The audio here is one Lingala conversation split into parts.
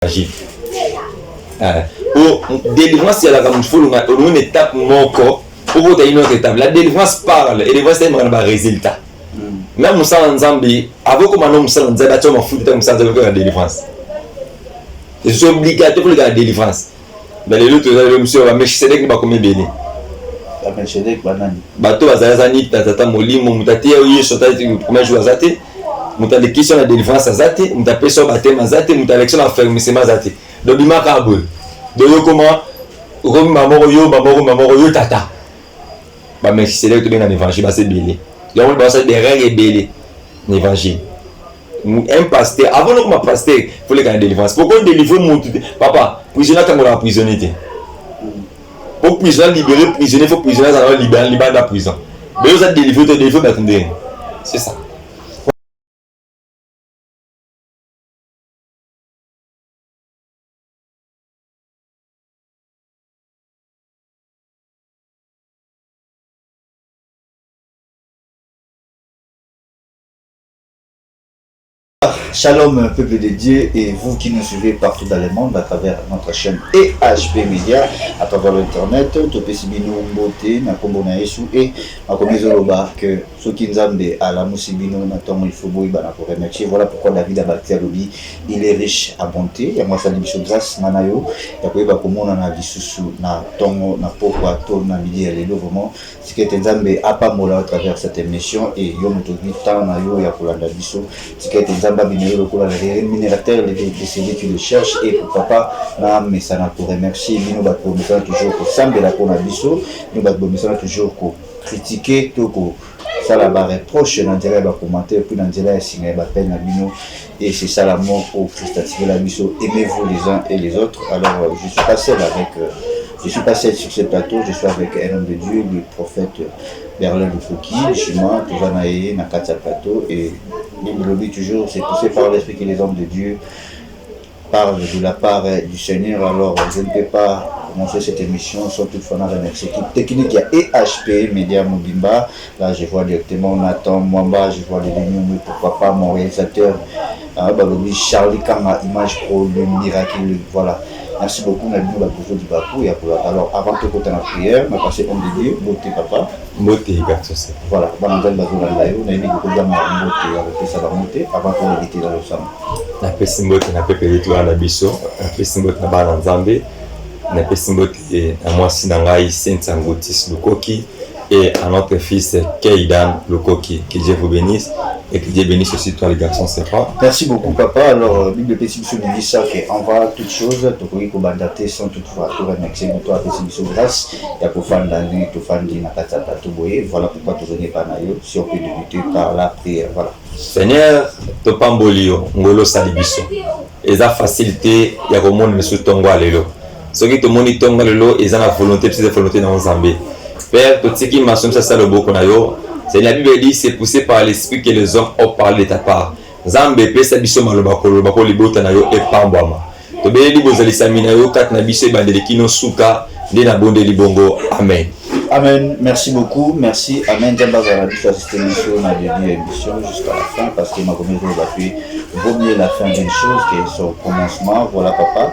Agile. Pour délivrance, il y a une étape moko. Pour une autre étape. La délivrance parle et délivrance c'est un résultat. Même si on Zambie, avant que on s'en dise, tu m'en fous de ça, la délivrance. C'est obligatoire pour la délivrance. Mais les autres, monsieur, mais je sais que pas combien béni. Mais je sais que banani. Bateau azazani tata molimo mutati oyi sota comment jouer azate. Muta de question la délivrance azate, muta personne baptême azate, muta élection à faire mais c'est azate. Donc bima kabul. Donc comment Romi mamoro yo tata. Bah mais c'est là que tu viens dans l'évangile, bah c'est belé. Il y a des règles belé l'évangile. Un pasteur, avant de comme pasteur, il faut les gagner délivrance. Pourquoi délivrer mon papa, prisonnier quand on a prisonnier. Pour prisonnier libérer prisonnier, il faut prisonnier dans libérer de la prison. Mais vous êtes délivré, c'est ça. Shalom peuple de Dieu et vous qui nous suivez partout dans le monde à travers notre chaîne EHP Media, à travers l'internet, Topesibino Mbote, Nakombo na Yesu et Nakomezo Loba que ceux qui nous aiment à la Moussibino, Natom il faut boire pour remercier. Voilà pourquoi David Abakti Alobi, il est riche à bonté. Il y a moi ça l'émission grâce Manayo, il y a quoi comme on a Bisusu, na Tongo, na Pokwa, na Midi et les vraiment. Ce qui est Nzambe à pas mola à travers cette émission et Yom Togi Tan na Yo ya Kolanda Biso, ce qui est Nzamba le minérateur, les décédés qui le cherchent et pourquoi pas, mais ça n'a pour remercier, nous nous toujours pour Sambe la Konabiso, nous nous toujours pour critiquer, tout pour ça la barre proche, dans dirait va commenter, puis dans dirait signer va peine à Bino, et c'est ça l'amour pour Christativer la Biso, aimez-vous les uns et les autres. Alors je suis pas seul avec. Je suis passé sur ce plateau, je suis avec un homme de Dieu, le prophète Berlin de Fouki, chez moi, Touzanaïe, Nakatia Plateau, et il le dit toujours, c'est poussé par l'esprit que les hommes de Dieu parlent de la part du Seigneur. Alors je ne peux pas commencer cette émission sans toutefois dans notre équipe technique. Il y a EHP Media Mobimba, là je vois directement Nathan Mwamba, je vois les lignes, pourquoi pas mon réalisateur, Charlie Kama, Image Pro, le miracle, voilà. Merci beaucoup, Nabino Bakozo du Bakou. Alors, avant de côté la prière, on va passer homme de Dieu, beauté papa. Beauté, garçon. Voilà, on va nous Bakozo dans l'aïe, on a mis beaucoup de beauté, ça va monter avant qu'on évite dans le sang. On a fait Simbote, on a fait Pédito à la Bisso, on a fait Simbote à Balan Zambé, on a fait Simbote à moi Sinangaï, Saint-Sangotis, Lukoki, et à notre fils Keidan Lukoki. Que Dieu vous bénisse. Et que Dieu bénisse aussi toi les garçons, c'est pas. Merci beaucoup papa. Alors Bible Petit Bissou nous dit ça qu'on va toutes choses, tout pour y combattre sans toutefois tout remercier pour toi Petit Bissou grâce. Il y a pour fan d'année, tout fan d'ina katata tout boyer. Voilà pourquoi tu venais pas naïo. Si on peut débuter par la prière, voilà. Seigneur, to pambolio, ngolo salibiso. Et ça facilité, il y a comme monde monsieur tongo alelo. Ce qui te moni tongo alelo, ils ont la volonté, petite volonté dans Zambie. Père, tout ce qui m'a sommet ça le beau qu'on a yo. C'est la Bible dit c'est poussé par l'esprit que les hommes ont parlé de ta part. Zambé pesa biso malobako lobako libota na yo e pambwama. To be li bozali samina yo kat na biso bandeli kino suka de na bonde libongo. Amen. Amen. Merci beaucoup. Merci. Amen. J'aime bien assister à cette émission, on a dédié l'émission jusqu'à la fin parce que ma commune va appuyer. Vaut mieux la fin d'une chose que son commencement. Voilà papa.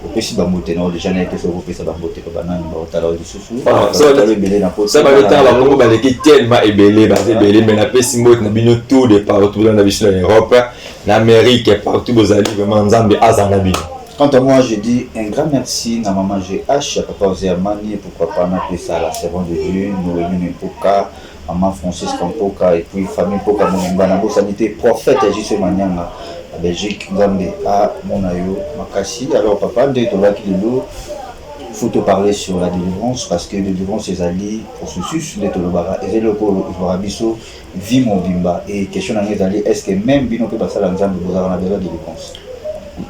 Opesi bamote na déjà na été sauvé ça bamote ko banana ba otala du susu ça va belé na pote ça va le temps ba kongo ba leki tellement ebelé ba belé mais na pesi mote na bino tout de partout dans la biso en Europe en Amérique partout bozali vraiment nzambe azana bino. Quant à moi je dis un grand merci na maman GH papa Ozéamani et pourquoi pas na ça la servante de Dieu nous réunir Poka maman Francis Kampoka et puis famille Poka mon bana bo sanité prophète Jésus Manyanga Belgique, Zambé, à Monayo, Makassi. Alors, papa, dès que tu il faut te parler sur la délivrance parce que la délivrance, c'est allié processus de Tolobara. Et c'est le Rabiso, vit mon bimba. Et question est-ce que même Bino peut passer à l'ensemble de vos arts de la délivrance?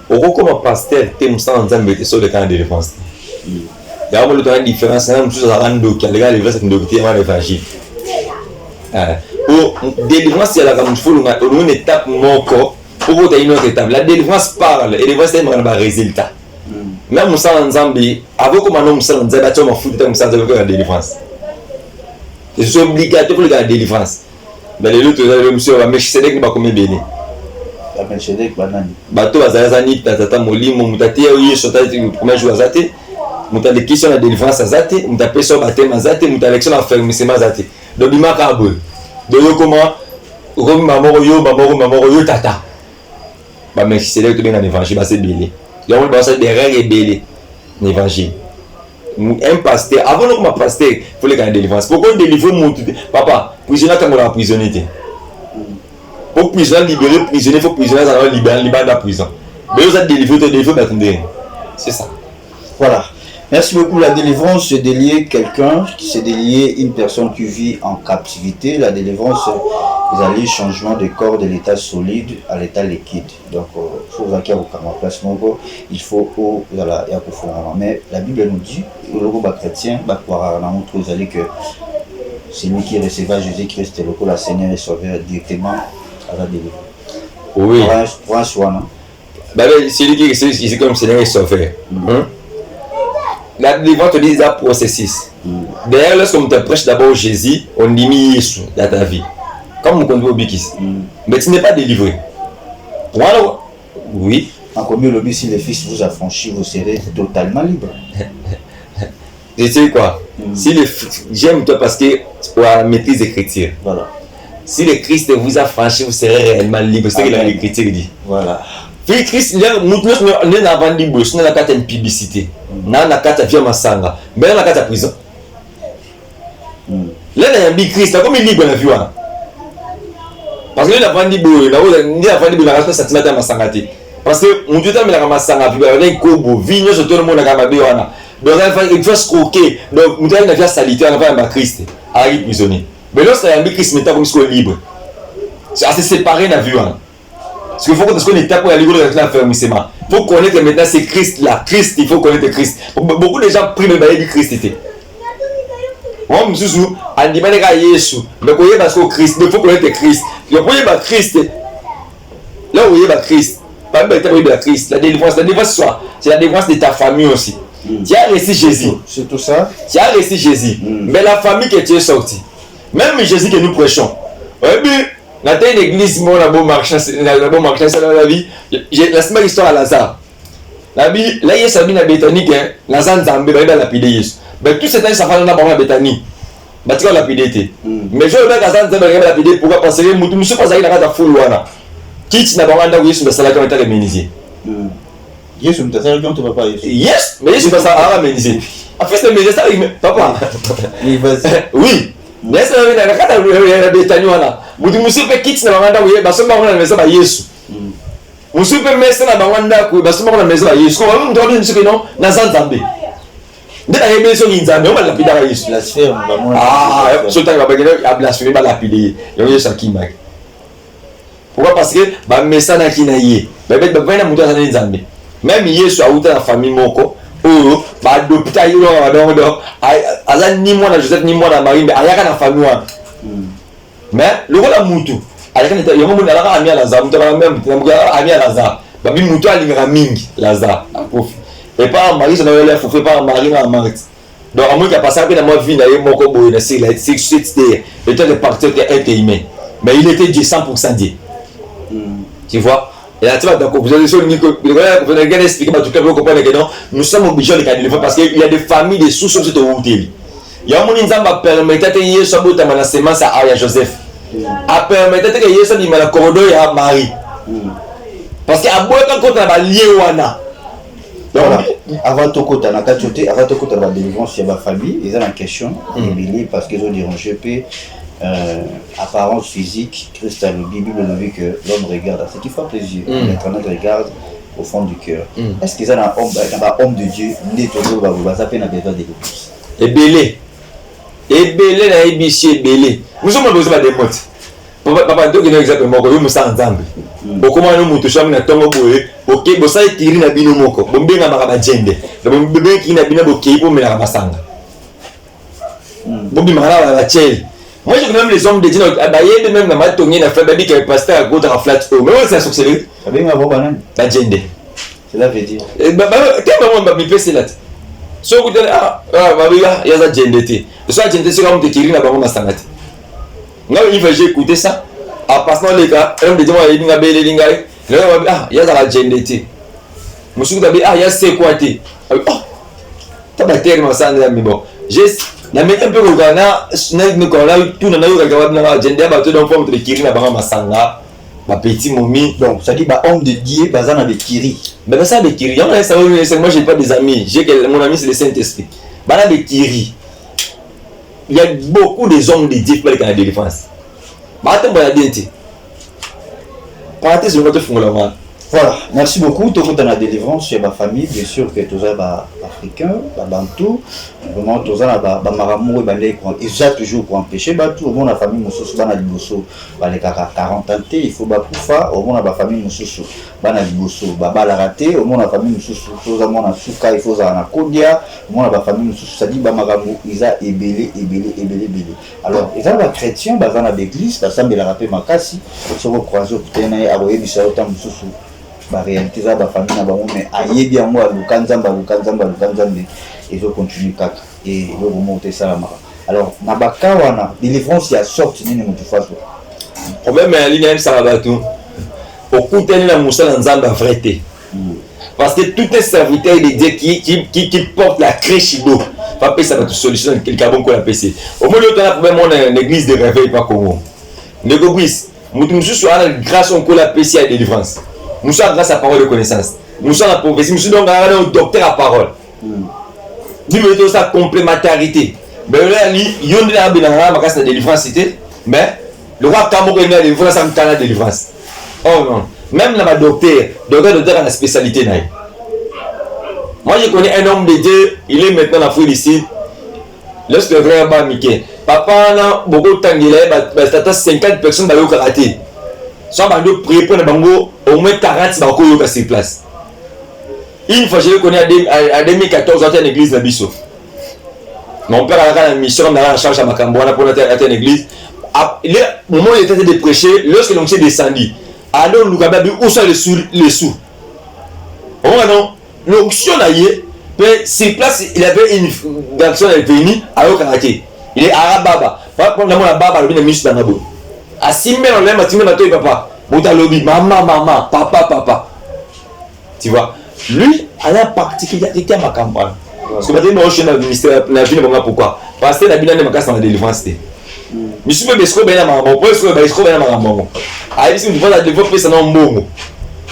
Au comme pasteur, tu es ensemble sur le camp de délivrance. Il y a une différence, même chose à rendre qui a les gars, les vrais, c'est une évangile. Pour délivrance, il y a une étape mon corps. Pour une autre étape, la délivrance parle et la délivrance c'est un résultat. Même si on Zambie, avant que on s'en dise, tu m'en fous de la délivrance. C'est obligatoire pour la délivrance. Mais les autres, monsieur, mais je sais que pas combien béni. Melchizedek banani bato bazaza ni tata molimo mutati yeso tati premier jour azate mutalekisha na délivrance azate mutapesa batema azate mutalekisha na fermissement azate do bimaka boy do yo comment romi mamoro yo tata ba Melchizedek to benga l'évangile ba se belé yo ba ça derrière belé l'évangile un pasteur avant comme pasteur faut les gagner délivrance pourquoi délivrer mon papa prisonnier quand on a prisonnier pour prisonnier libérer prisonnier faut prisonnier ça va libérer de la prison mais vous êtes délivré c'est ça. Voilà, merci beaucoup. La délivrance c'est délier quelqu'un, c'est délier une personne qui vit en captivité. La délivrance vous allez changement de corps de l'état solide à l'état liquide. Donc faut vaquer au place il faut mais la Bible nous dit le chrétien va croire à vous allez que c'est lui qui recevra Jésus-Christ le la Seigneur et Sauveur directement à la délivrance. Oui. Pour un soin, non? C'est lui qui recevra Jésus comme Seigneur et Sauveur. La délivrance te dit un processus. D'ailleurs, lorsqu'on te prêche d'abord Jésus, on dit Jésus dans ta vie. Comme on conduit au bikis. Mais tu n'es pas délivré. Voilà. Oui. Encore mieux, le si le Fils vous a franchi, vous serez totalement libre. Tu sais quoi? Si le j'aime toi parce que tu as la maîtrise d'écriture. Voilà. Si le Christ vous a franchi, vous serez réellement libre. C'est ce que l'écriture dit. Voilà. Puis Christ, nous n'avons pas dit nous n'avons pas une publicité. Nous n'avons pas de masanga. Mais nous n'avons pas de prison. Là, nous avons dit Christ, comme il est libre dans la vie. Parce que nous n'avons pas dit nous n'avons pas de sentiment de masanga. Parce que nous avons dit masanga, puis nous avons dit kobo, vigno, tout le monde a dit donc il faut se croquer. Donc nous avons fait salité, on a fait Christ. Arrive prisonnier. Mais lorsqu'on a dit Christ, maintenant vous êtes libre. C'est assez séparé dans la vie. Parce qu'il faut qu'on ait tapé à l'église de l'enfermissement. Il faut connaître que maintenant c'est Christ là. Christ, il faut connaître Christ. Beaucoup de gens prient le du Christ. Moi, je suis sûr, on dit que Jésus. Mais vous voyez parce que Christ, il faut connaître Christ. Vous voyez Christ. Là où vous voyez Christ, pas même la Christ. La délivrance, c'est la délivrance de ta famille aussi. Tu as reçu Jésus. C'est tout ça. Tu as reçu Jésus. Mais la famille que tu es sorti, même Jésus que nous prêchons. Dans une église, on a beau marcher, c'est la vie. La semaine histoire à Lazare. La vie, là, il y a Sabine à Béthanie, Lazare Zambé, il va lapider Jésus. Mais tout ce temps, ça fait un à Béthanie. Tu vas lapider. Mais je veux que Lazare Zambé va lapider. Pourquoi? Parce que je ne suis pas allé dans la foule. Qui n'a pas rendu Jésus dans la salle de réméniser. Jésus, tu as dit que tu ne vas pas Jésus. Yes, mais Jésus va à réméniser. En fait, c'est méniser ça, papa. Oui. Mais c'est la carte de Béthanie. Musu pe kits na banganda kuye basoma kuna na meza ba Yesu. Musu pe mesa na banganda kuye basoma kuna na meza ba Yesu. Ko bamu ndodo nsuke no na Nzambe. Ndeta yebe so Nzambe o ba lapida ba Yesu. Blasphème ba mona. So ta ba bagena a blasphème ba lapide. Yo Yesu akima. Pourquoi? Parce que ba mesa na kina ye. Ba bet ba bana mutu na Nzambe. Même Yesu a uta na famille moko. Oh, ba d'hôpital yo ba do. Azan ni mwana Joseph ni mwana Marie mais ayaka na famille wa. Mais le rôle à Moutou, il y a un moment où il y a un Lazare, il y a Lazare, il y a Moutou a mingi Lazare, et pas un mari, ça n'a pas l'air, il faut pas un mari à Marthe. Donc, à moins qu'il y a passé un peu dans ma vie, il y a eu mon combo, c'est le temps de partir qui est humain. Mais il était Dieu, 100% Dieu. Tu vois? Et là, tu vois, donc, vous avez expliqué, vous comprenez que non, nous sommes obligés de garder parce qu'il y a des familles, des sous-sources de Woutéli. Il y a un monde qui va permettre que Yesu soit dans la semence à Joseph. A permettre que Yesu soit dans la corridor à Marie. Parce que quand on a lié wana. Avant tout côté na kachoté, avant tout côté la délivrance il y a ma famille, ils ont la question, parce qu'ils ont dérangé apparence physique, Christ a la Bible nous dit que l'homme regarde à ce qui fait plaisir, l'Éternel regarde au fond du cœur. Est-ce qu'ils ont un homme de Dieu, né toujours va s'appeler na besoin de délivrance. Et belé. Ebele na ebishi ebele. Nous sommes besoin de mots. Papa donc il y a exactement ko yo musa nzambe. Okoma no mutu shamu na tongo boye. OK, bosa itiri na bino moko. Bombenga makaba jende. Bombenga ki na bino boke bo mena basanga. Bombi makala la chel. Moi je connais même les hommes de Dieu abayé même na matongi na frère baby qui est pasteur à côté à flat. Mais c'est succès. Abenga bo banane. Ba jende. Cela veut dire. Tellement ba mi pese là. So ku tele babiga yaza jendete. So jendete c'est comme te kiri na bango masangati. Nga il va écouter ça. À passant les gars, homme de Dieu il nga bele lingai. Le ah, il y a la gendete. Monsieur Gabi, ah, il y a c'est quoi té? Oh, t'as pas tellement ça, mais bon. J'ai la mettre un peu au Ghana, nous quand là, tout dans le Ghana, na gender, bah, tout dans forme de kiri, na banga masanga, ma petit momi. Donc, ça dit, bah, homme de Dieu, bah, ça n'a des kiri. Mais ça, des kiri, moi, j'ai pas des amis. Mon ami, c'est le Saint-Esprit. Bah, là, des kiri. Il y a beaucoup de hommes de Dieu qui parlent de la délivrance. Bah, attends, bah, il y a des parenthèse, je vais te faire la. Voilà, merci beaucoup. Tout dans la délivrance chez ma famille, bien sûr que tous les africains, les bantous, vraiment tous les maramou ils ont toujours pour empêcher tout. Au moins la famille mususu bana liboso, les 40 ans, il faut bakufa. Au moins la famille mususu bana liboso, la raté. Au moins la famille mususu, tous les gens suka, il faut ça na kodia. Au moins la famille mususu, ça dit maramou, ils ont ébélé. Alors ils ont les chrétiens, dans l'église, ça semble la rappeler makasi. Sur vos croisés, vous tenez à voyer du salutant mususu. La réalité de la famille, mais aïe bien moi, ils vont continuer et ils vont remonter ça. Alors, Nabaka wana délivrance ya sorti ni mutu faso. Problème en ligne ça va tout. Au coup de la moussa dans Zamba vérité. Parce que tout est serviteur de Dieu qui porte la crèche d'eau. Pas payer ça va tout solution quelqu'un bon qu'on a PC. Au moins le temps problème on l'église de réveil pas comment. Négocis, mutu sur la grâce on la PC à délivrance. Nous sommes grâce à la parole de connaissance. Nous sommes la prophétie. Nous sommes un docteur à parole. Nous mettons sa complémentarité. Mais là, il y a une délivrance. Mais le roi Kamoko est né délivrance en Canada délivrance. Oh non. Même dans ma docteur a la spécialité. Moi, je connais un homme de Dieu. Il est maintenant en Afrique ici. Lorsque le frère va Mickey. Papa, beaucoup de temps, il a 50 personnes dans le karaté. Soit on prier pour les bango, au moins 40 bango sur place. Une fois, je le connais à 2014, j'étais à l'église de Bisso. Mon père a la mission, on a la charge à Macamboana pour être à l'église. Au moment où il était de prêcher, lorsque l'on s'est descendu, alors nous avons où sont les sous. Au moment où l'onction a eu, sur place, il avait une garçon qui est venue à Okaraté. Il est arabe baba. Par contre, la baba, il est ministre dans la boue. À 6 000 on l'aime, à 6 000 on papa. Bouta lobby, maman, papa. Tu vois, lui, a la particularité à ma campagne. Parce que maintenant, je suis dans le ministère, la vie ne pourquoi. Parce que la vie n'est pas dans la délivrance. Je suis même escroc, bien à ma maman. Pourquoi escroc, bien à ma maman? Ah, ici, nous devons la développer, c'est dans le bon.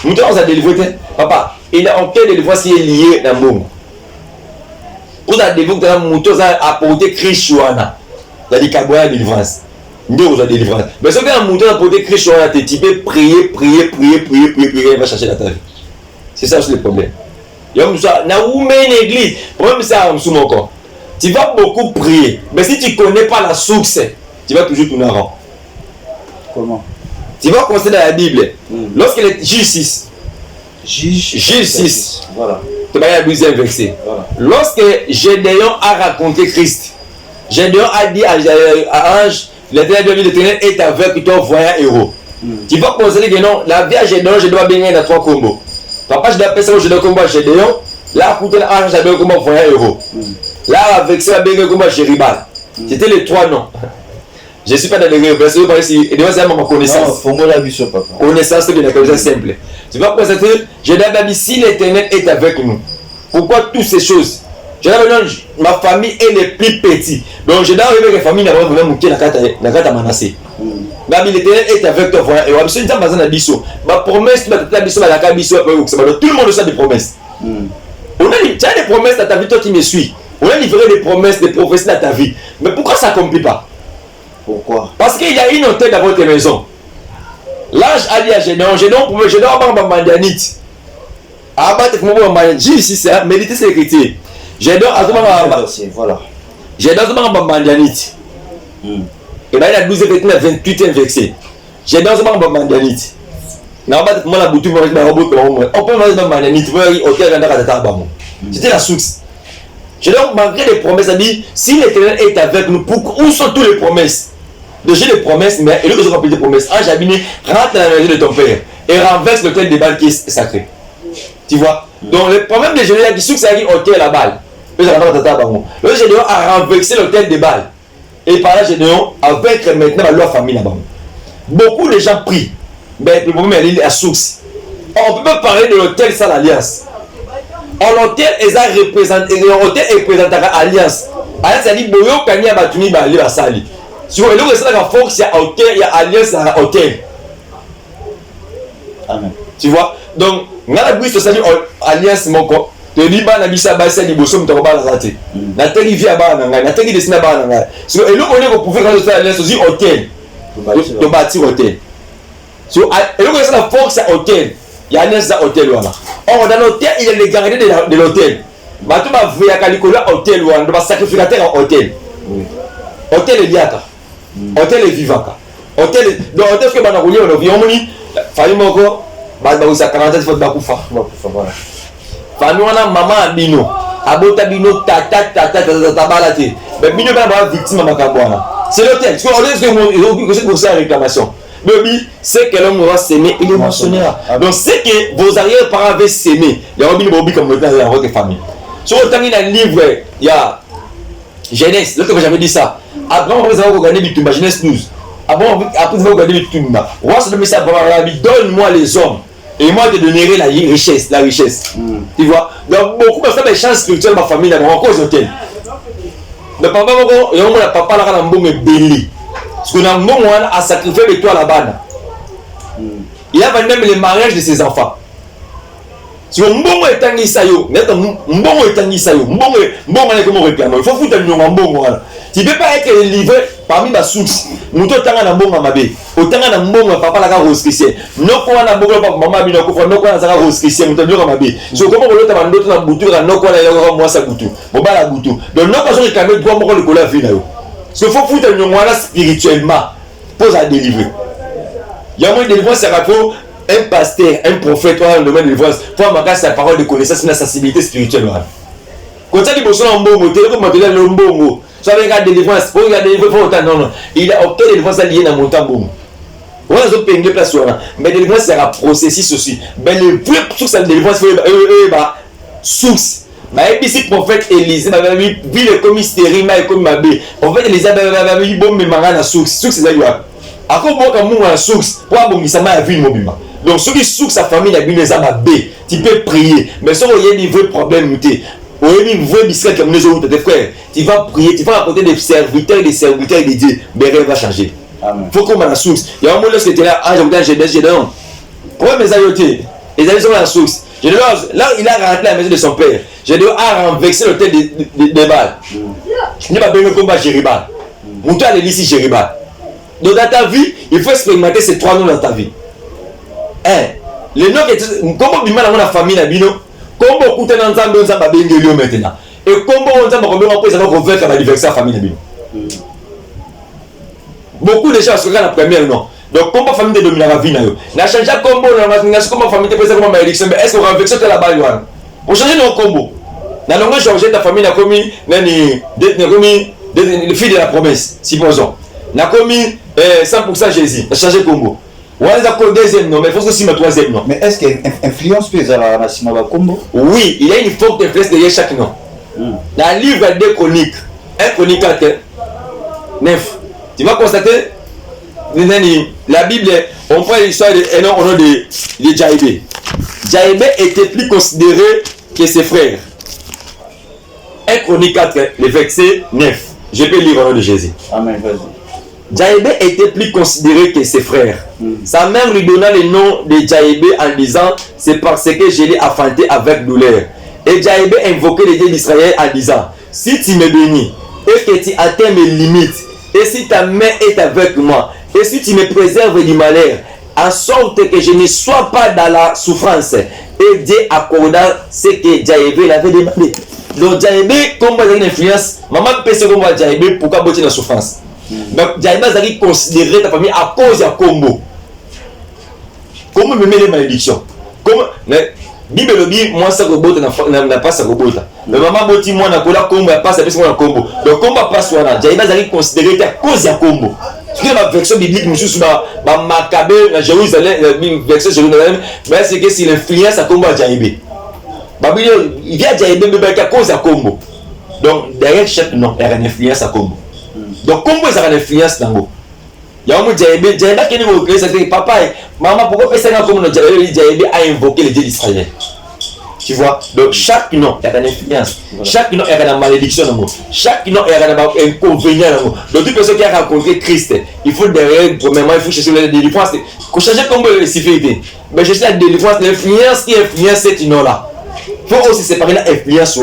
Nous devons la délivrer. Papa, il a en quelle délivrance qui est liée dans le bon. Pour la développer, nous avons apporté Christ Chouana. C'est-à-dire qu'il y a délivrance. Nous avons délivrance. Mais si vous avez un mouton apporté Christ Chouana, tu peux prier, il va chercher la ta vie. C'est ça le problème. Il y a une église. Problème c'est un encore. Tu vas beaucoup prier, mais si tu ne connais pas la source, tu vas toujours tourner en rond. Comment? Tu vas considérer la Bible. Lorsque les Juge 6. Juge 6. Voilà. Tu vas y avoir 12e verset. Voilà. Lorsque Gédéon a raconté Christ, Gédéon a dit à Ange, l'Éternel est avec toi, voyant héros. Tu vas considérer que non, la vie à Gédéon, je dois baigner dans 3 combos. Papa, je dois appeler ça au Gédéon combat Gédéon. Là, pour l'ange, j'avais comment voyant héros. Là, avec ça, baigner combat Jéribal. C'était les 3 noms. Je ne suis pas dans les révélations, parce que c'est ma connaissance. Non, faut la vision, papa. Connaissance de la connaissance simple. Tu vas constater, je dois dire si l'Éternel est avec nous. Pourquoi toutes ces choses? Je dois dire, ma famille est les plus petits. Donc, je dois arriver avec la famille, n'a pas vraiment mouqué la carte à Manassé. L'Éternel est avec toi, voyant héros. Absolument, pas besoin de biso. Ma promesse, la biso, la carte biso, tout le monde a des promesses. On a dit, tu as des promesses dans ta vie, toi qui me suis. On a livré des promesses, des prophéties dans ta vie. Mais pourquoi ça ne s'accomplit pas? Pourquoi? Parce qu'il y a une antenne dans votre maison. L'ange a dit à Gédéon, je dois avoir ma mandanite. Abattre mon mandanite. J'ai ici ça, méditez ces écritures. Gédéon a ma mandanite. Et bien il y a 12e verset, 28e verset. Gédéon a ma mandanite. On peut manger ma mandanite. C'était la source. Gédéon, malgré les promesses, a dit si l'Éternel est avec nous, où sont toutes les promesses? J'ai des promesses, mais et nous avons des promesses. Ange Abiné, rentre dans la maison de ton père et renverse l'autel des balles qui est sacré. Tu vois? Donc le problème de Gédéon qui souffre, c'est qu'il ôte la balle. Le Gédéon a renversé l'autel des balles. Et par là, Gédéon a vaincre maintenant la loi famille là-bas. Beaucoup de gens prient, mais le problème est la source. On ne peut pas parler de l'hôtel sans l'alliance. L'hôtel est représenté, l'hôtel représente l'alliance. Alliance, ça dit boyo kanya batuni ba ali basali. Si vous voulez ça la force, il y a hôtel, il y a alliance à hôtel. Amen. Tu vois? Donc, on a vu ça alliance moko. De liba na bisa ba sali boso mutako ba la raté. Na teli via ba na ngai, na teli desina ba na ngai. Si vous voulez qu'on pouvait faire ça alliance aussi hôtel. De bâtir hôtel. Si vous voulez ça la force à hôtel. Il y a un hôtel. Or, dans l'hôtel, il y a les gardiens de l'hôtel. Bato ba via kalikola hôtel ou on doit sacrificateur en hôtel. Hôtel est liaka. Hôtel est vivaka. Hôtel donc hôtel que bana rouler on vient on ni fali moko ba ba usa 40 fois ba kufa voilà. Fami wana mama bino abota bino tata balate. Mais bino ba victime makambo wana. C'est l'hôtel. Parce qu'on est c'est pour ça réclamation. Baby, c'est que l'homme va s'aimer, il est mentionnaire. Donc c'est que vos arrière-parents avaient s'aimer. Il y a Robin Bobby comme le temps dans votre famille. Sur le temps, il y a un livre, il y a Genèse, l'autre que j'avais dit ça. Après, on va regarder Bitumba, Genèse 12. Après, on va regarder Bitumba. Roi se demande ça, donne-moi les hommes. Et moi, je te donnerai la richesse. Tu vois? Donc, beaucoup de choses, les chances spirituelles de ma famille, là, encore aux hôtels. Le papa, il y a un papa, là, il y a un belly. Parce qu'on a un moment à sacrifier de toi là-bas. Il y a même les mariages de ses enfants. Si on mbongo etangisa yo, neto mbongo etangisa yo, mbongo est comme réclame. Il faut foutre le mbongo là. Tu peux pas être livré parmi les sources. Muto tanga na mbongo mabe. Otanga na mbongo papa la ka rose christian. Noko na mbongo papa mama bino ko fa noko na za rose christian muto nyoka mabe. So comment ko lota bandoto na butu na noko na yo moi sa butu. Bobala butu. Donc noko so réclamer droit moko le kola vie na yo. Il faut foutre le mbongo là spirituellement. Pose à délivrer. Il y a moins de délivrance c'est rapport un pasteur, un prophète, dans le domaine de délivrance, faut marquer sa parole de connaissance, une sensibilité spirituelle. Quand tu as dit que tu as un bon tu as dit le bon tu as regardé délivrance, pour regarder délivrance, non, il a aucune délivrance liée à mon temps. On a besoin de place, mais délivrance c'est un processus aussi. Mais le vrai source de délivrance, c'est source. Mais ici, prophète Élisée, vu le commis stérile, comme ma bé. En fait, Élisée avait vu bon, mais la source. Source, c'est ça. À quoi bon, comme la source, pour avoir ça m'a vu mobile. Donc, ceux qui source sa famille, la bien les B, tu peux prier. Mais si il y a des vrais problèmes, il y a des vrais biscuits comme les autres, tes frères. Tu vas prier, tu vas raconter des serviteurs de Dieu. Mais rien va changer. Il faut qu'on ait la source. Il y a un moment où c'était là, j'ai non. Pourquoi mes aïeux, les aïeux sont la source. Là, il a rentré la maison de son père. J'ai dû renverser l'hôtel de balles. Je n'ai pas besoin de combat Jériba. Mon toit est ici Jériba. Donc dans ta vie, il faut expérimenter ces trois noms dans ta vie. Le nom est comment on a la famille na bino, comment on a ensemble on va bengelio maintenant. Et comment on a après ça va convaincre la diversité famille na bino. Beaucoup de gens se regardent la première nom. Donc comment famille de dominer la vie na yo. Na changer combo na comment famille te présenter comme élection mais est-ce qu'on renverse la balle là. Pour changer nos combo. Na longue changer ta famille na commis nani le fils de la promesse, supposons. Na commis 100% Jésus, na changer combo. On a le deuxième nom, mais il faut aussi le troisième nom. Mais est-ce qu'il y a une influence plus à la Simaba Combo? Oui, il y a une forte influence derrière chaque nom. Dans le livre des chroniques, 1 Chronique 4, 9, tu vas constater, la Bible, on voit l'histoire d'un homme au nom de Jaïbé. Jaïbé était plus considéré que ses frères. 1 Chronique 4, le verset 9. Je peux lire au nom de Jésus. Amen, vas-y. Jaïbé était plus considéré que ses frères. Sa mère lui donna le nom de Jaïbé en disant c'est parce que je l'ai enfanté avec douleur. Et Jaïbé invoquait le Dieu d'Israël en disant si tu me bénis et que tu atteins mes limites et si ta main est avec moi et si tu me préserves du malheur en sorte que je ne sois pas dans la souffrance, et Dieu accorda ce que Jaïbé l'avait demandé. Donc Jaïbé comme une influence maman peut se comme Jaïbé pourquoi botter la souffrance. Donc Jaïbé a considéré ta famille à cause de Combo. Comment me met les malédictions? Comment Bible le dit moi ça robota n'a pas ça robota. Mais maman boti moi na kola Combo a pas ça parce que moi Combo. Donc Combo passe là. Jaïbé a considéré à cause de Combo. C'est la version biblique monsieur sur ma Maccabée na Jérusalem version Jérusalem mais c'est que c'est l'influence à Combo à Jaïbé. Babylone il vient Jaïbé mais à cause de Combo. Donc derrière chaque nom il y a une influence à Combo. Donc, comment ils ont une influence dans vous? Il y a un mot Djaébé qui est au ça dit papa, maman, pourquoi personne comme le Djaébé a invoqué les dieux d'Israël? Tu vois, donc chaque nom il y a une influence, chaque nom il y a une malédiction, chaque nom il y a un inconvénient. Donc toute personne qui a rencontré Christ, il faut derrière, premièrement, il faut chercher la délivrance. Quand changer comme la sécurité, mais chercher la délivrance, l'influence qui influence cet nom-là. Il faut aussi séparer l'influence.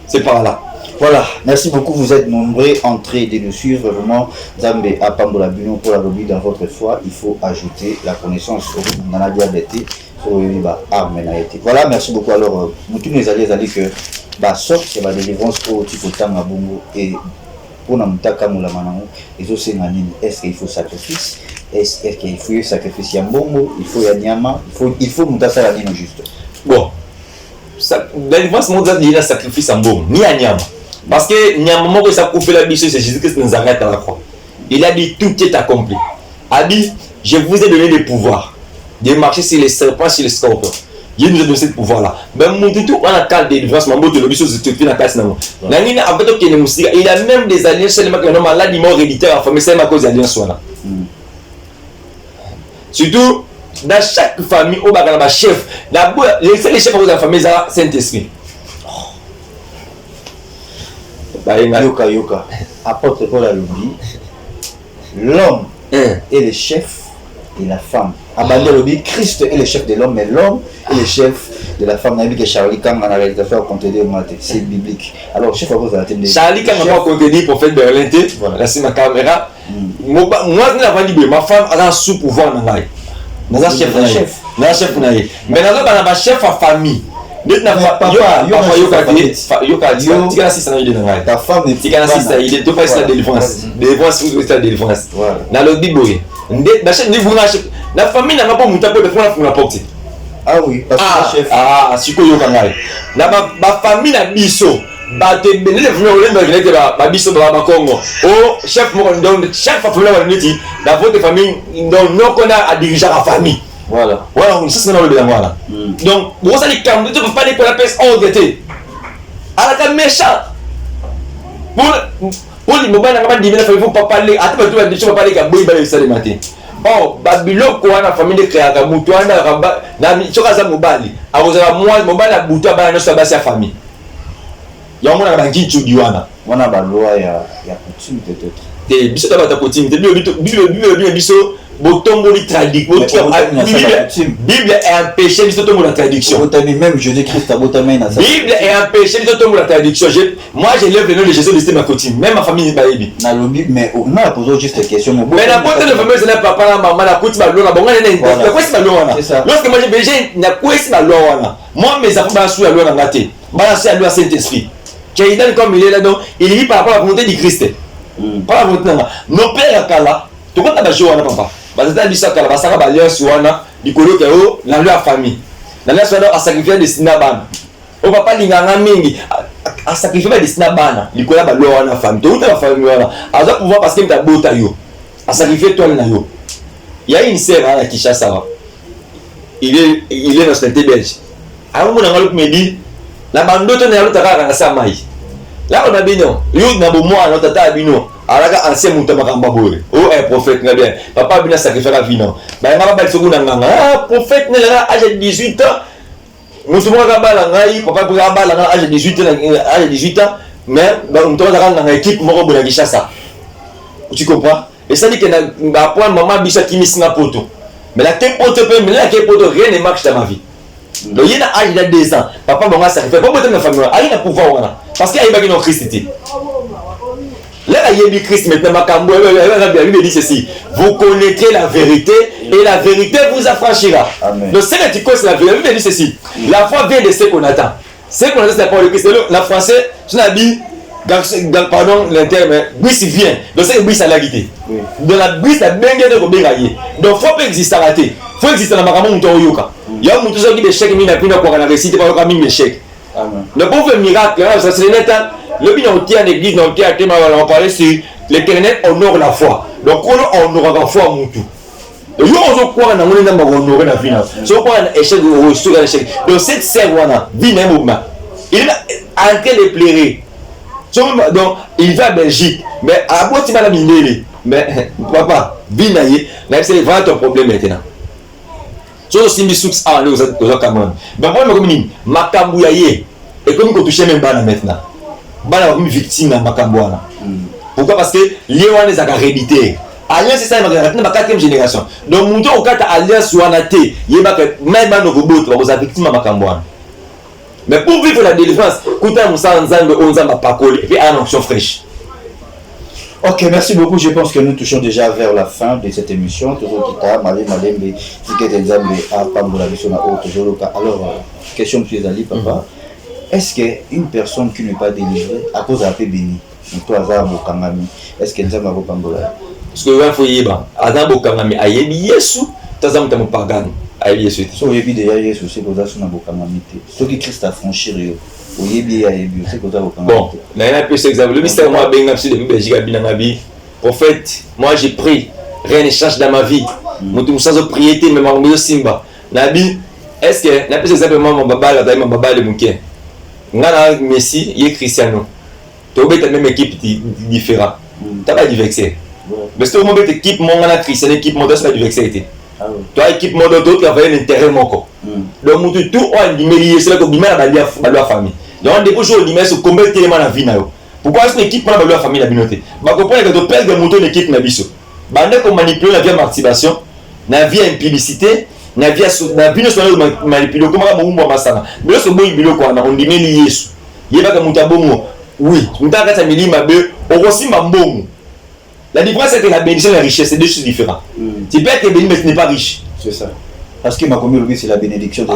C'est par là. Voilà, merci beaucoup, vous êtes nombreux en train de nous suivre. Vraiment, Zambé à Pambola Bunon pour la lobby dans votre foi, il faut ajouter la connaissance on a diabète sur le voilà, merci beaucoup. Alors, nous tous les alliés que bah sorte c'est la délivrance au type de bongo et pour nous mutaka mula manango et aussi nganini est-ce qu'il faut sacrifice, est-ce qu'il faut sacrifice ya bongo, il faut ya nyama, il faut mutasa la nino juste. Bon, la délivrance mondiale il y a sacrifice en bongo ni à nyama. Parce que Nyamamo que ça coupe la biche, c'est Jésus qui nous arrête à la croix. Il a dit tout est accompli. Il a dit je vous ai donné le pouvoir de marcher sur les serpents, sur les scorpions. Il nous a donné ce pouvoir là. Mais mon tout on a calme de délivrance, mon de l'obéissance de tout na casse non. Il a même des alliances seulement que normalement là mort héréditaire en famille c'est ma cause d'alliance là. Surtout dans chaque famille au bagala chef, les chefs de la famille ça Saint-Esprit. Yoka, apôtre Paul a lobby, l'homme est le chef de la femme. Abandonne lobby, Christ est le chef de l'homme, mais l'homme est le chef de la femme. Que Charlie Kang en a réalisé faire contredire c'est biblique. Alors, chef à cause de la thème de Charlie Kang n'a pas contredit prophète Berlin. Voilà, c'est ma caméra. Moi, je dis ma femme a un sous-pouvoir dans la vie. Dans un chef, dans un chef, mais dans un chef à famille. Ta femme est il est pas la délivrance. Délivrance ou la délivrance. Dans le Bible, la famille n'a pas monté pour la porte. Ah oui, parce que chef. Ah, si quoi yokangai. La famille n'a biso. Ba te benele venir le ba biso ba Congo. Oh, chef mo donc chaque famille va venir dans votre famille donc non qu'on a à diriger la famille. Voilà, ça c'est dans le bilan voilà. Donc, vous allez quand tu peux pas aller pour la peste ordre. À la méchant. Pour les moments n'a pas dit mais il faut pas parler. Attends, tu vas parler qu'à boy ba ça le matin. Oh, Babylone quoi la famille de créaka mutuana na choka za mobali. Akozala moi mobali a butu ba na so ba sa famille. Ya mona ba ngi chudiwana. Wana ba loi ya coutume peut-être. Des biso ta ba ta coutume, des biso botomboli traduit. Bible est un péché, biso tombo la traduction. Même Jésus-Christ a botamé na ça. Bible est un péché, biso tombo la traduction. Moi je lève le nom de Jésus de ma coutume, même ma famille n'est pas ébi. Na le Bible mais on a posé juste une question. Mais la porte de famille c'est la papa la maman la coutume ba lona bonga nene. La quoi c'est ba lona. Lorsque moi j'ai besoin na quoi c'est ba lona. Moi mes enfants ba sous la loi ngate. Ba c'est la loi Saint-Esprit. Qui donne comme il est là donc il vit par rapport à la volonté du Christ. Par la volonté nos pères kala. Tu vois ta joie na papa. Bazata bisa kala basaka ba lien suana likolo ke o na loi famille. Na loi suana a sacrifier de sinabana. O papa linganga mingi a sacrifier de sinabana likolo ba loi na famille. Tu vois ta famille wana. Aza pouvoir parce que ta bota yo. A sacrifier toi na yo. Il y a une sœur à Kinshasa. Il est dans cette belge. Alors mon angalo me dit la bandoto na lota ka na sa mai. Là on a bino, yo na bo moi na tata bino. Alaka ancien muta makamba boye. Oh un prophète na bien. Papa bina sacrifier la vie non. Ba ngaba ba soku na nganga. Ah prophète na la âge de 18 ans. Musumo ka bala ngai, papa ka bala na âge de 18 ans, âge de 18 ans, mais ba on toka ka na équipe moko bona Kinshasa. Tu comprends? Et ça dit que na point maman bisa kimisi na poto. Mais la poto peut mais la poto rien ne marche dans ma vie. Donc il y a âge de 2 ans. Papa bon sacrifier. Pas boter na famille. Il a pouvoir wana. Parce qu'il y a pas dans Christ. Là, il y a Christ maintenant, la Bible dit ceci. Vous connaîtrez la vérité et la vérité vous affranchira. Amen. Donc, c'est la vérité. La Bible dit ceci. La foi vient de ce qu'on attend. Ce qu'on attend, c'est la parole de Christ. La français, je l'ai dit, pardon, l'interme, Brice vient. Donc, c'est Brice à la guité. Donc, la Brice a bien gagné de bégayer. Donc, il faut pas exister à la tête. Il faut exister dans la maman ou yoka. Il y a un mouton qui est chèque, mais il n'a plus de réciter par le camin de chèque. Le pauvre miracle, ça c'est net. Le bien on tient l'église, on tient à thème, on va parler sur l'éternel honore la foi. Donc on honore la foi à mon tout. Donc on se croit dans le monde honorer la vie. Si on croit dans l'échec ou sur l'échec. Donc cette servante vit un mouvement. Il est en train de pleurer. Donc il va en Belgique, mais à bout de mal à minere. mais papa binaye là c'est vraiment ton problème maintenant so simbi soux a aller aux Cameroun ben moi comme ni makambu ya ye et comme ko toucher même bana maintenant bana comme victime na makambu wana pourquoi parce que lié les a hérédité alliance c'est ça ma quatrième génération donc muto okata alliance wana te yeba que même bana ko boto ba ko victime makambu wana mais pour vivre la délivrance kuta musa nzambe onzamba pakoli et puis une option fraîche. Ok, merci beaucoup. Je pense que nous touchons déjà vers la fin de cette émission. Toujours Kita, Malembe, Ticket Examble, à Pambola, Bissona, toujours. Alors, question de Ali, papa. Est-ce qu'une personne qui n'est pas délivrée, à cause d'un peu béni, toi, Azabo Kangami, est-ce qu'elle a un Pambola? Parce que vous voyez, Azabo Kangami, Ayebi Yesu, Tazam Tamo Pagan, Ayebi Yesu. Si vous avez déjà Yesu, c'est que vous avez un Kangami. Ce qui Christ a franchi, bon, là, un peu cet exemple. Le mystère, moi, prophète, moi j'ai pris, rien ne change dans ma vie. Je suis sans prière, mais je suis simba. Nabi, est-ce que, n'a pas simplement mon baba, la taille, mon baba, le bouquet. Ngana Messi, il est Cristiano. Tu as la même équipe différente. Tu n'as pas du vexé. Mais si tu as une équipe, mon gana Cristiano, équipe, mon dos, tu as du vexé. Tu as équipe, mon dos, tu as l'intérêt, mon corps. Donc, tout, on dit, c'est là que tu as la famille. Donc, des choses qui sont combien de éléments dans la vie. Pourquoi est-ce que l'équipe n'a pas la famille? Tu comprends que tu perds des moutons l'équipe n'a biso. Bande qu'on manipule la vie en activation, la vie en publicité, la vie en manipulation. Comment on va faire? Mais là, c'est bon, on dit mais Yesu. Il y a pas que moutabongo. Oui, moutabongo ça me dit ma be. On aussi ma bongo. La différence c'est que la bénédiction et la richesse, c'est deux choses différentes. Tu peux être béni mais tu n'es pas riche. C'est ça. Parce que ma communauté c'est la bénédiction de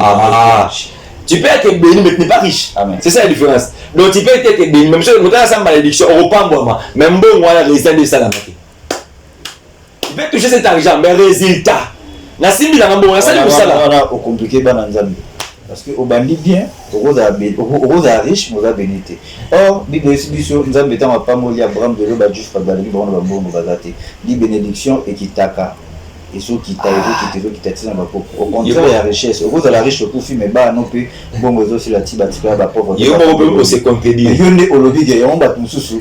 tu peux être béni mais tu n'es pas riche. C'est ça la différence. Donc tu peux être béni, même si tu as une malédiction, on reprend moi. Même bon, on a résultat de ça. Tu peux toucher cet argent, mais résultat. La simbi la mambo, la salle de ça là. On compliqué parce que au bandit bien, au riche, on a bénité. Or, Bible exhibition, nous avons mettant à pas mourir Abraham de l'eau, juste pas d'aller bon bon bazate. Dit bénédiction et qui taka. Et ceux qui t'a dit dans ma pauvre. Au contraire, la richesse. Au gros de la riche pour filmer bas non plus. Bon, mais aussi la tiba tiba ba pauvre. Il y a un peu se contredire. Il y a un olobi qui on bat sous.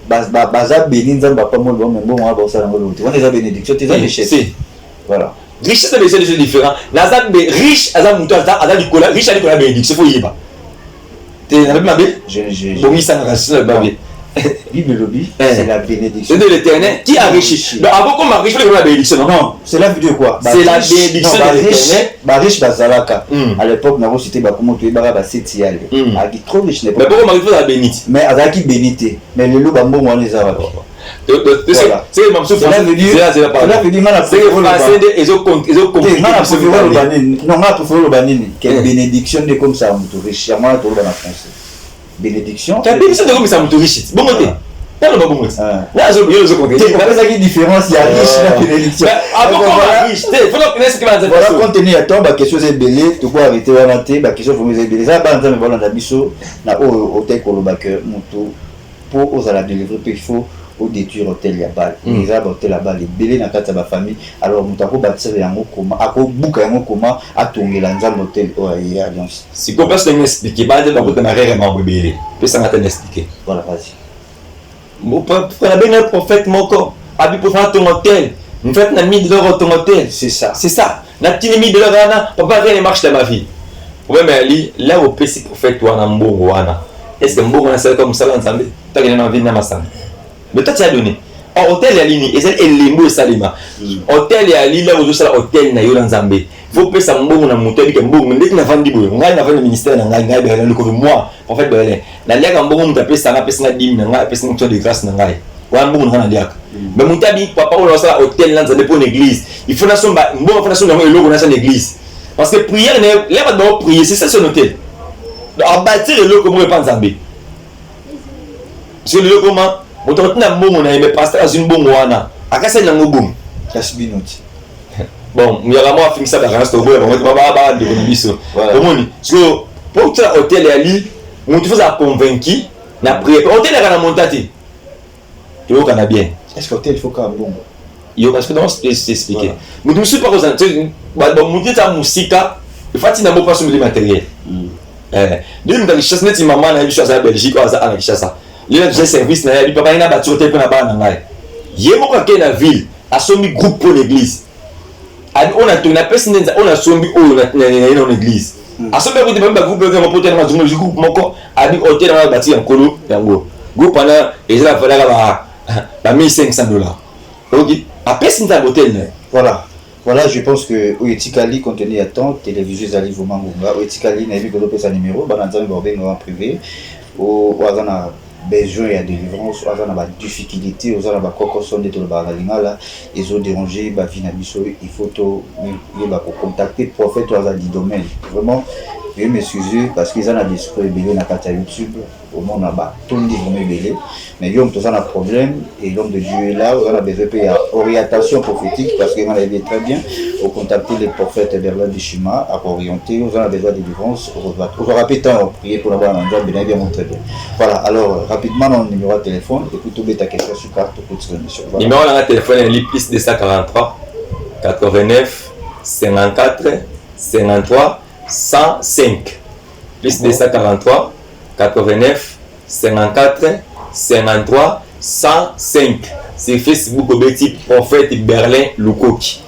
Baza bénin zamba pas mal bon mais bon on va ça dans l'autre. On est à bénédiction, tu es richesse. Voilà. Richesse c'est des choses différentes. Nazab riche, azam muto azam du cola, riche a du cola bénédiction, faut y ba. Tu n'as pas bien? Bon, il s'en reste là bas. Bible lobby, c'est la bénédiction. C'est de l'éternel qui a riche. Donc avant qu'on m'a riche, il faut la bénédiction. Non, c'est la vidéo quoi? C'est la bénédiction de l'éternel. Riche Bazalaka. À l'époque, nous avons cité comment tu es baraba setial. Agi trop riche n'est pas. Mais pourquoi m'a riche la bénite? Mais azaki bénité. Mais le loup bambo moi les arabes. C'est le même chose. C'est la vidéo. C'est la vidéo. C'est le français de ils ont compris. Non, on a tout fait le banini. Quelle bénédiction de comme ça mon riche. Moi tout le français. Bénédiction. Tu as bénédiction de comme ça mon riche. Bon côté. Pas le bon côté. Là je veux compter. Tu vois ça qui différence il y a riche la bénédiction. Avant qu'on riche, il faut que ce qui va dire. Voilà contenu à toi ba question c'est belé, tu peux arrêter on té ba question faut me belé. Ça ba nzambe bona na biso na hôtel koloba que mutu pour aux la délivrer il faut au détruire hôtel ya bal. Les arbres hôtel la bal belé na kata ba famille. Alors mutu ko bâtir yango comment ako buka yango comment atongela nzambe hôtel o ya alliance. Si qu'on peut expliquer ba de ko na réellement belé. Peut ça va expliquer. Voilà, vas-y. Pour la bénédiction prophète mon corps, abi pour faire ton hôtel. Nous fait na mis de l'or ton hôtel. C'est ça. C'est ça. Na tini mis de l'or ana, papa rien ne marche dans ma vie. Ouais mais ali là au PC prophète wana mbongo wana. Est-ce que mbongo na c'est comme ça ensemble? Tu as envie na masamba. Mais toi tu as donné. En hôtel ya lini, et c'est elimbo salima. Hôtel ya li là où ça hôtel na yo nzambe. Faut pesa mbongo na moto bika mbongo ndeki na vandi boyo. Ngai na vandi ministère na ngai ba le ko moi. En fait ben na liaka mbongo mta pesa na pesa na 10 na ngai pesa na de grâce na ngai. Wa mbongo na liaka. Mais mutabi papa on ça hôtel là nzambe pour une église. Il faut na somba mbongo faut na somba le logo na sa église. Parce que prière ne là pas de prier, c'est ça son hôtel. En bâtir le logo comme pas nzambe. C'est le logo comment moto na mbongo na yebe pasteur azune mbongo wana. Akasa na ngobum. Kasbinoti. Bon, il y a moi fini ça dans reste au bout, on va pas de biso. Comment so pour que hôtel ali, on te faisait convaincu na prière. Hôtel là na montati. Tu vois qu'on a bien. Est-ce que hôtel il faut quand bon? Yo parce que dans c'est expliquer. Mais nous suis pas aux bon monter ta musique, il faut na pas sur le matériel. Deux dans les chasses net maman na biso à Belgique à la chasse. Lui a déjà service na lui papa ina battu hôtel pour na ba na ngai. Yemo kwa na ville, asombi groupe pour l'église. On a tourné on a sombi dans l'église. Asombi ko te ba groupe ko porter na zone groupe moko, abi hôtel na bâti en kolo yango. Groupe pana et ça fallait ba $1,500. OK, après c'est un hôtel. Voilà, je pense que Oetikali contenu à temps télévision Ali Vomangunga, Oetikali n'a vu que l'opé sa numéro, bananzan bordé en privé, ou azana besoin à délivrance, ou azana ba difficulté, ou azana ba koko sonde to ba lingala, ils ont dérangé ba vie na biso, il faut to il va contacter prophète ou azana du domaine. Vraiment je m'excuse parce qu'ils ont des discours belé na kata YouTube au monde là-bas tout le monde belé mais yom tout ça un problème et l'homme de Dieu est là on a besoin de orientation prophétique parce que on a vu très bien au contacter les prophètes Berlin de Shima à orienter on a besoin de délivrance on aura pas temps prier pour avoir un job bien montré bien voilà alors rapidement on numéro de téléphone écoute tout ta question sur carte pour toute l'émission numéro de téléphone est plus 243 89 54 53 105 plus 243 89 54 53 105 c'est Facebook au petit prophète Berlin Lukoki.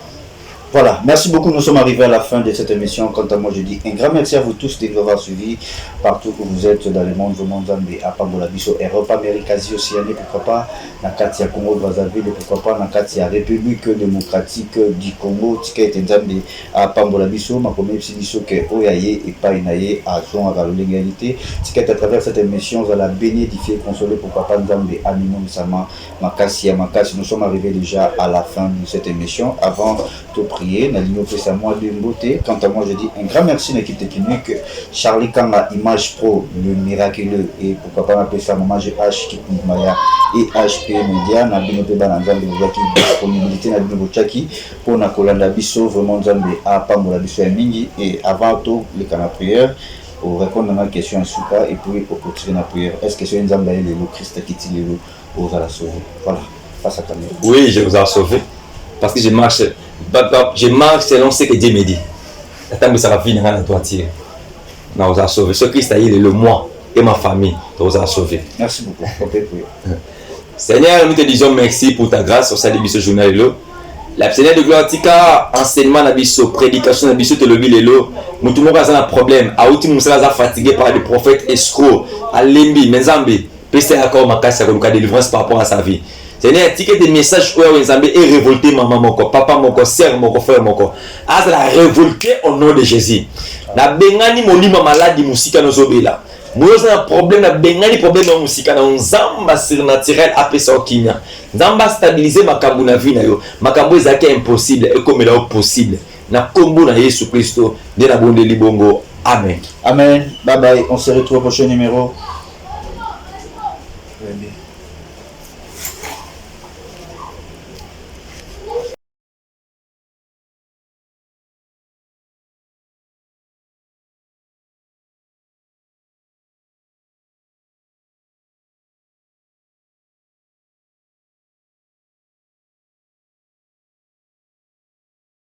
Voilà, merci beaucoup, nous sommes arrivés à la fin de cette émission. Quant à moi, je dis un grand merci à vous tous de nous avoir suivis partout où vous êtes dans le monde, Zambé, à Pambola Biso, Europe, Amérique, Asie, Océanie, pourquoi pas, dans Katia Congo, Brazzaville, pourquoi pas, dans Katia République démocratique du Congo, Tikaïte Zambé, à Pambola Biso, ma première Biso, que Oyaye et Painaye, à Zon, à l'égalité. Tikaïte à travers cette émission, vous allez bénéficier, consoler, pourquoi pas, Zambé, Aminom Sama, Makassi, Makassi. Nous sommes arrivés déjà à la fin de cette émission. Avant de prier, Nalino fait moi de beauté. Quant à moi, je dis un grand merci à l'équipe technique. Charlie Kanga, Image Pro, le miraculeux, et pourquoi pas m'appeler ça, Maman GH, Kip Maya et HP Media, Nabino Peba Nzambe, disponibilité Nabino Chaki, pour Nakolanda Bisso, vraiment Nzambe, à Pamola Bisso et Mingi, et avant tout, les canaux prières, pour répondre à ma question en souka, et puis pour continuer la prière. Est-ce que c'est Nzambe et le Christ qui t'y vous a sauvé? Voilà, face à ta mère. Oui, je vous ai sauvé, parce que je marche selon ce que Dieu me dit. Attends, ça va venir à la droitière. On vous a sauvé. Ce Christ a eu le moi et ma famille. On vous a sauvé. Merci beaucoup. Seigneur, nous te disons merci pour ta grâce sur cette émission journal. La Seigneur de gloire, tika enseignement na biso, prédication na biso te lobi lelo. Mutu moko aza na problème. Auti musala aza fatigué par des prophètes escrocs. Alembi, Nzambe, pese encore makasi ya koluka délivrance par rapport à sa vie. Seigneur, ticket des messages où Nzambe est révolté maman moko, papa moko, sœur moko, frère moko. Az la révolté au nom de Jésus. Na bengani molima maladi musika nozobela. Moyoza na problème na bengani problème na musika na nzamba surnaturel apesa okimia. Nzamba stabiliser makambo na vie na yo. Makambo ezaki impossible et comme là possible. Na kombo na Yesu Kristo, de na bonde libongo. Amen. Amen. Bye bye. On se retrouve au prochain numéro.